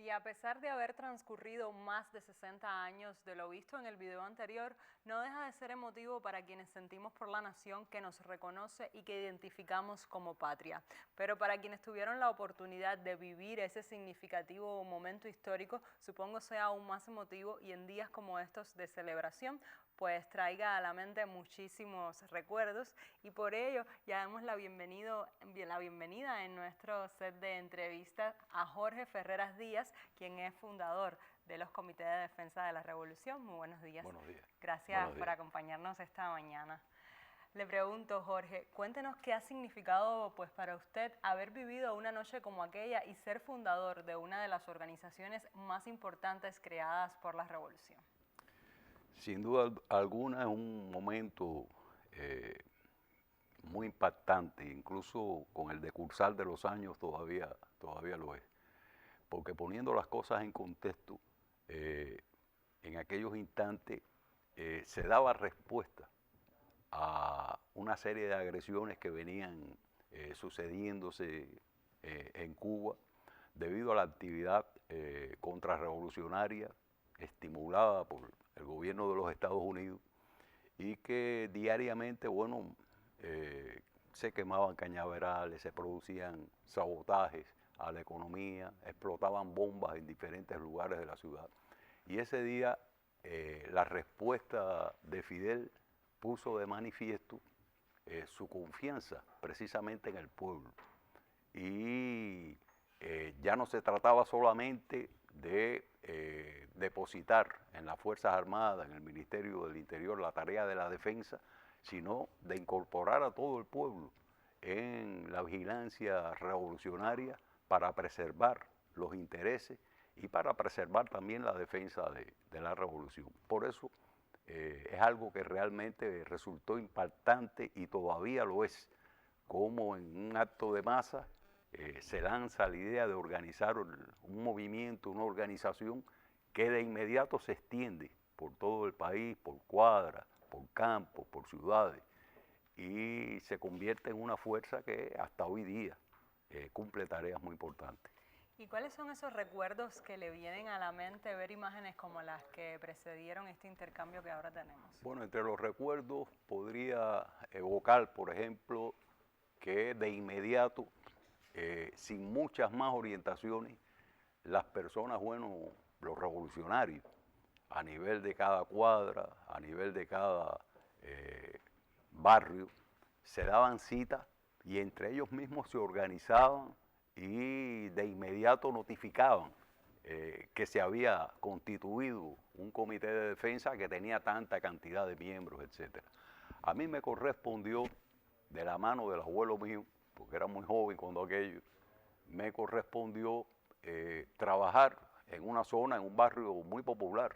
Y a pesar de haber transcurrido más de 60 años de lo visto en el video anterior, no deja de ser emotivo para quienes sentimos por la nación que nos reconoce y que identificamos como patria. Pero para quienes tuvieron la oportunidad de vivir ese significativo momento histórico, supongo sea aún más emotivo y en días como estos de celebración, pues traiga a la mente muchísimos recuerdos y por ello ya damos la bienvenida en nuestro set de entrevistas a Jorge Ferreras Díaz, quien es fundador de los Comités de Defensa de la Revolución. Muy buenos días. Buenos días. Gracias Buenos días por acompañarnos esta mañana. Le pregunto, Jorge, cuéntenos qué ha significado pues, para usted haber vivido una noche como aquella y ser fundador de una de las organizaciones más importantes creadas por la Revolución. Sin duda alguna es un momento muy impactante, incluso con el decursar de los años todavía lo es. Porque poniendo las cosas en contexto, en aquellos instantes se daba respuesta a una serie de agresiones que venían sucediéndose en Cuba debido a la actividad contrarrevolucionaria estimulada por el gobierno de los Estados Unidos y que diariamente, bueno, se quemaban cañaverales, se producían sabotajes a la economía, explotaban bombas en diferentes lugares de la ciudad. Y ese día la respuesta de Fidel puso de manifiesto su confianza precisamente en el pueblo. Y ya no se trataba solamente de depositar en las Fuerzas Armadas, en el Ministerio del Interior, la tarea de la defensa, sino de incorporar a todo el pueblo en la vigilancia revolucionaria para preservar los intereses y para preservar también la defensa de la revolución. Por eso es algo que realmente resultó impactante y todavía lo es, como en un acto de masa se lanza la idea de organizar un movimiento, una organización que de inmediato se extiende por todo el país, por cuadras, por campos, por ciudades, y se convierte en una fuerza que hasta hoy día cumple tareas muy importantes. ¿Y cuáles son esos recuerdos que le vienen a la mente ver imágenes como las que precedieron este intercambio que ahora tenemos? Bueno, entre los recuerdos podría evocar, por ejemplo, que de inmediato, sin muchas más orientaciones, las personas, bueno, los revolucionarios, a nivel de cada cuadra, a nivel de cada barrio, se daban cita y entre ellos mismos se organizaban y de inmediato notificaban que se había constituido un comité de defensa que tenía tanta cantidad de miembros, etc. A mí me correspondió, de la mano del abuelo mío, porque era muy joven cuando aquello, me correspondió trabajar en una zona, en un barrio muy popular,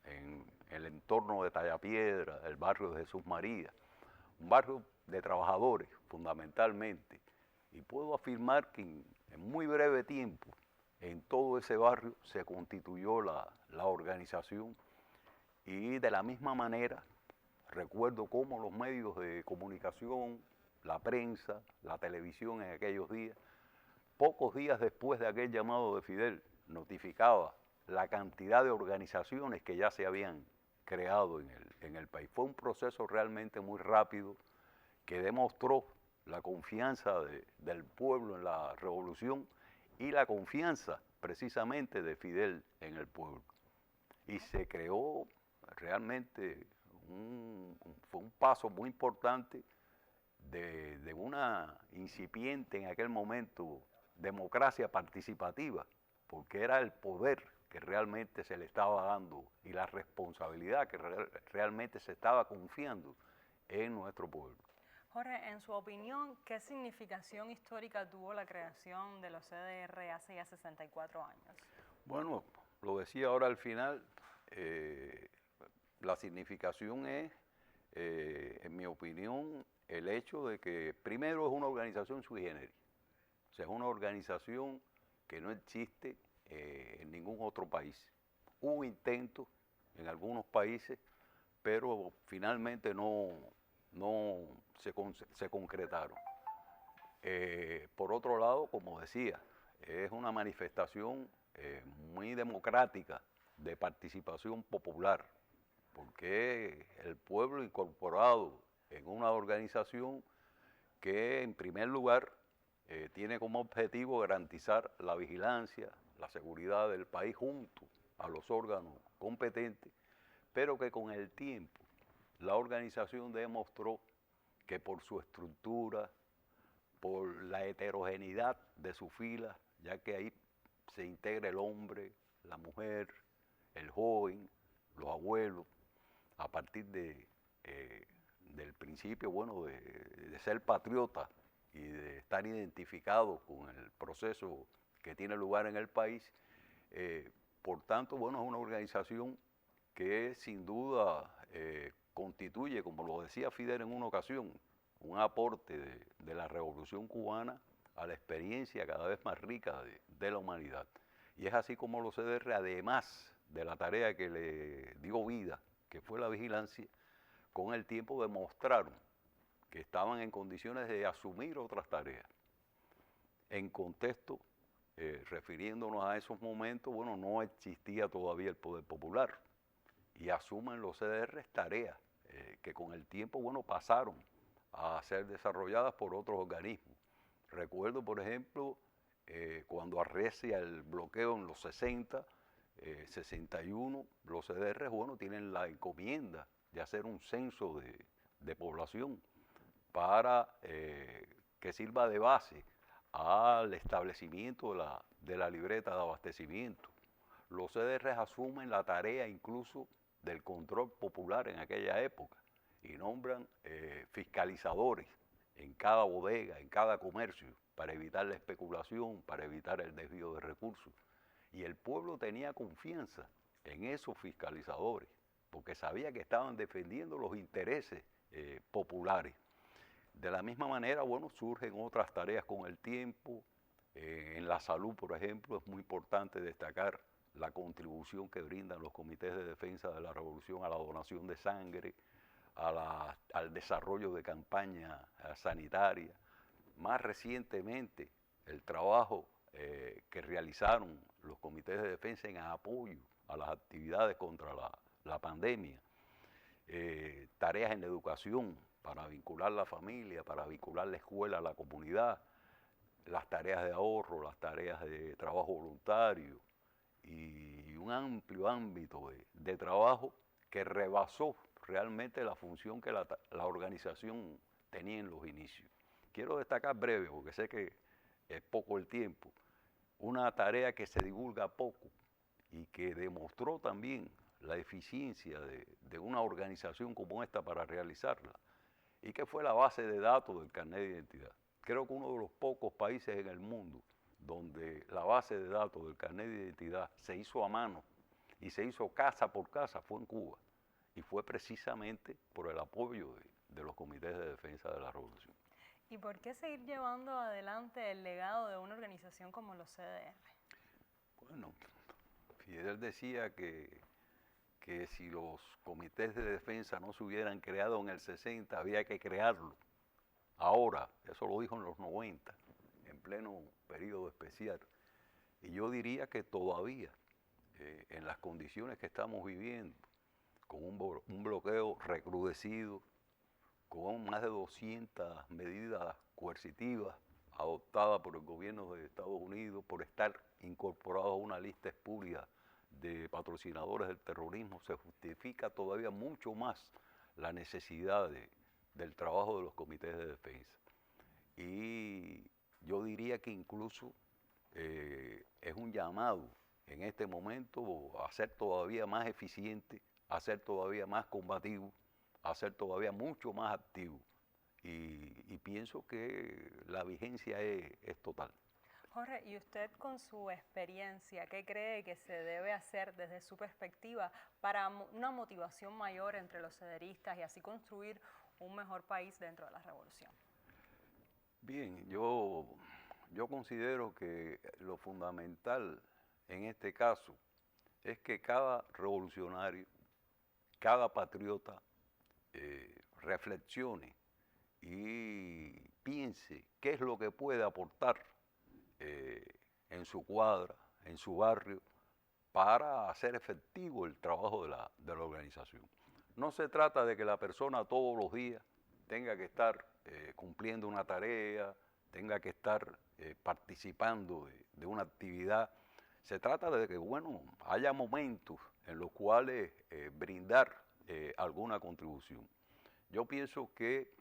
en el entorno de Tallapiedra, el barrio de Jesús María, un barrio de trabajadores fundamentalmente, y puedo afirmar que en muy breve tiempo en todo ese barrio se constituyó la organización y de la misma manera recuerdo cómo los medios de comunicación, la prensa, la televisión en aquellos días, pocos días después de aquel llamado de Fidel, notificaba la cantidad de organizaciones que ya se habían creado en el país. Fue un proceso realmente muy rápido que demostró la confianza del pueblo en la revolución y la confianza precisamente de Fidel en el pueblo. Y se creó realmente, fue un paso muy importante de una incipiente en aquel momento democracia participativa, porque era el poder que realmente se le estaba dando y la responsabilidad que realmente se estaba confiando en nuestro pueblo. Jorge, en su opinión, ¿qué significación histórica tuvo la creación de los CDR hace ya 64 años? Bueno, lo decía ahora al final, la significación es, en mi opinión, el hecho de que primero es una organización sui generis, o sea, es una organización que no existe en ningún otro país. Hubo intentos en algunos países, pero finalmente no se concretaron. Por otro lado, como decía, es una manifestación muy democrática de participación popular, porque el pueblo incorporado en una organización que en primer lugar tiene como objetivo garantizar la vigilancia, la seguridad del país junto a los órganos competentes, pero que con el tiempo la organización demostró que por su estructura, por la heterogeneidad de sus filas, ya que ahí se integra el hombre, la mujer, el joven, los abuelos, a partir del principio, bueno, de ser patriota y de estar identificados con el proceso que tiene lugar en el país. Por tanto, bueno, es una organización que sin duda constituye, como lo decía Fidel en una ocasión, un aporte de la Revolución Cubana a la experiencia cada vez más rica de la humanidad. Y es así como los CDR, además de la tarea que le dio vida, que fue la vigilancia, con el tiempo demostraron que estaban en condiciones de asumir otras tareas. En contexto, refiriéndonos a esos momentos, bueno, no existía todavía el poder popular y asumen los CDR tareas que con el tiempo, bueno, pasaron a ser desarrolladas por otros organismos. Recuerdo, por ejemplo, cuando arrecia el bloqueo en los 60, 61, los CDR, bueno, tienen la encomienda de hacer un censo de población para que sirva de base al establecimiento de la libreta de abastecimiento. Los CDR asumen la tarea incluso del control popular en aquella época y nombran fiscalizadores en cada bodega, en cada comercio, para evitar la especulación, para evitar el desvío de recursos. Y el pueblo tenía confianza en esos fiscalizadores, porque sabía que estaban defendiendo los intereses populares. De la misma manera, bueno, surgen otras tareas con el tiempo. En la salud, por ejemplo, es muy importante destacar la contribución que brindan los comités de defensa de la revolución a la donación de sangre, al desarrollo de campañas sanitarias. Más recientemente, el trabajo que realizaron los comités de defensa en apoyo a las actividades contra la pandemia. Tareas en la educación para vincular la familia, para vincular la escuela a la comunidad, las tareas de ahorro, las tareas de trabajo voluntario y un amplio ámbito de trabajo que rebasó realmente la función que la organización tenía en los inicios. Quiero destacar breve, porque sé que es poco el tiempo, una tarea que se divulga poco y que demostró también la eficiencia de una organización como esta para realizarla, y que fue la base de datos del carnet de identidad. Creo que uno de los pocos países en el mundo donde la base de datos del carnet de identidad se hizo a mano y se hizo casa por casa fue en Cuba, y fue precisamente por el apoyo de los comités de defensa de la revolución. ¿Y por qué seguir llevando adelante el legado de una organización como los CDR? Bueno, Fidel decía que si los comités de defensa no se hubieran creado en el 60, había que crearlo. Ahora, eso lo dijo en los 90, en pleno periodo especial. Y yo diría que todavía, en las condiciones que estamos viviendo, con un bloqueo recrudecido, con más de 200 medidas coercitivas adoptadas por el gobierno de Estados Unidos por estar incorporado a una lista espúrea de patrocinadores del terrorismo, se justifica todavía mucho más la necesidad del trabajo de los comités de defensa. Y yo diría que incluso es un llamado en este momento a ser todavía más eficiente, a ser todavía más combativo, a ser todavía mucho más activo. Y pienso que la vigencia es total. Jorge, y usted con su experiencia, ¿qué cree que se debe hacer desde su perspectiva para una motivación mayor entre los cederistas y así construir un mejor país dentro de la revolución? Bien, yo considero que lo fundamental en este caso es que cada revolucionario, cada patriota reflexione y piense qué es lo que puede aportar en su cuadra, en su barrio, para hacer efectivo el trabajo de la organización. No se trata de que la persona todos los días tenga que estar cumpliendo una tarea, tenga que estar participando de una actividad. Se trata de que, bueno, haya momentos en los cuales brindar alguna contribución. Yo pienso que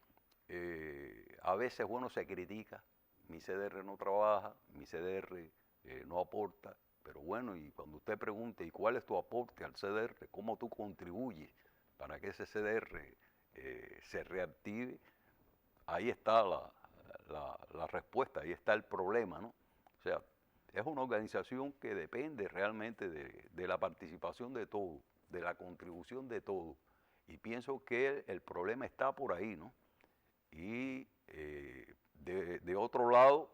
a veces, bueno, se critica, mi CDR no trabaja, mi CDR no aporta, pero bueno, y cuando usted pregunte, ¿y cuál es tu aporte al CDR? ¿Cómo tú contribuyes para que ese CDR se reactive? Ahí está la respuesta, ahí está el problema, ¿no? O sea, es una organización que depende realmente de la participación de todos, de la contribución de todos. Y pienso que el problema está por ahí, ¿no? Y de otro lado,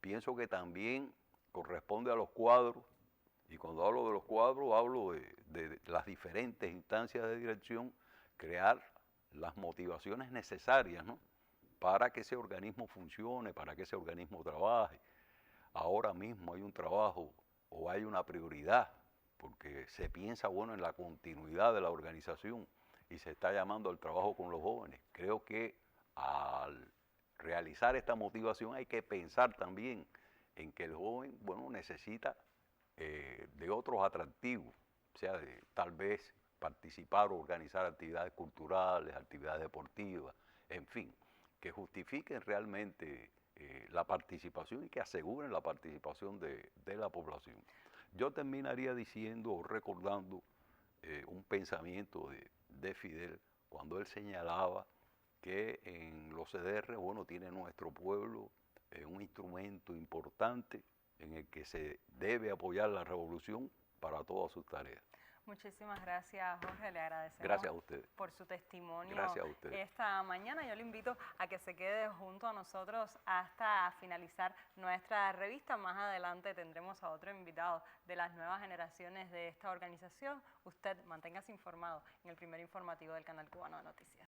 pienso que también corresponde a los cuadros, y cuando hablo de los cuadros, hablo de las diferentes instancias de dirección, crear las motivaciones necesarias, ¿no?, para que ese organismo funcione, para que ese organismo trabaje. Ahora mismo hay un trabajo o hay una prioridad, porque se piensa, bueno, en la continuidad de la organización y se está llamando al trabajo con los jóvenes. Creo que al realizar esta motivación hay que pensar también en que el joven, bueno, necesita de otros atractivos, o sea, de tal vez participar o organizar actividades culturales, actividades deportivas, en fin, que justifiquen realmente la participación y que aseguren la participación de la población. Yo terminaría diciendo o recordando un pensamiento de Fidel cuando él señalaba que en los CDR, bueno, tiene nuestro pueblo un instrumento importante en el que se debe apoyar la revolución para todas sus tareas. Muchísimas gracias, Jorge. Le agradecemos Gracias a ustedes por su testimonio. Gracias a ustedes. Esta mañana. Yo le invito a que se quede junto a nosotros hasta finalizar nuestra revista. Más adelante tendremos a otro invitado de las nuevas generaciones de esta organización. Usted manténgase informado en el primer informativo del Canal Cubano de Noticias.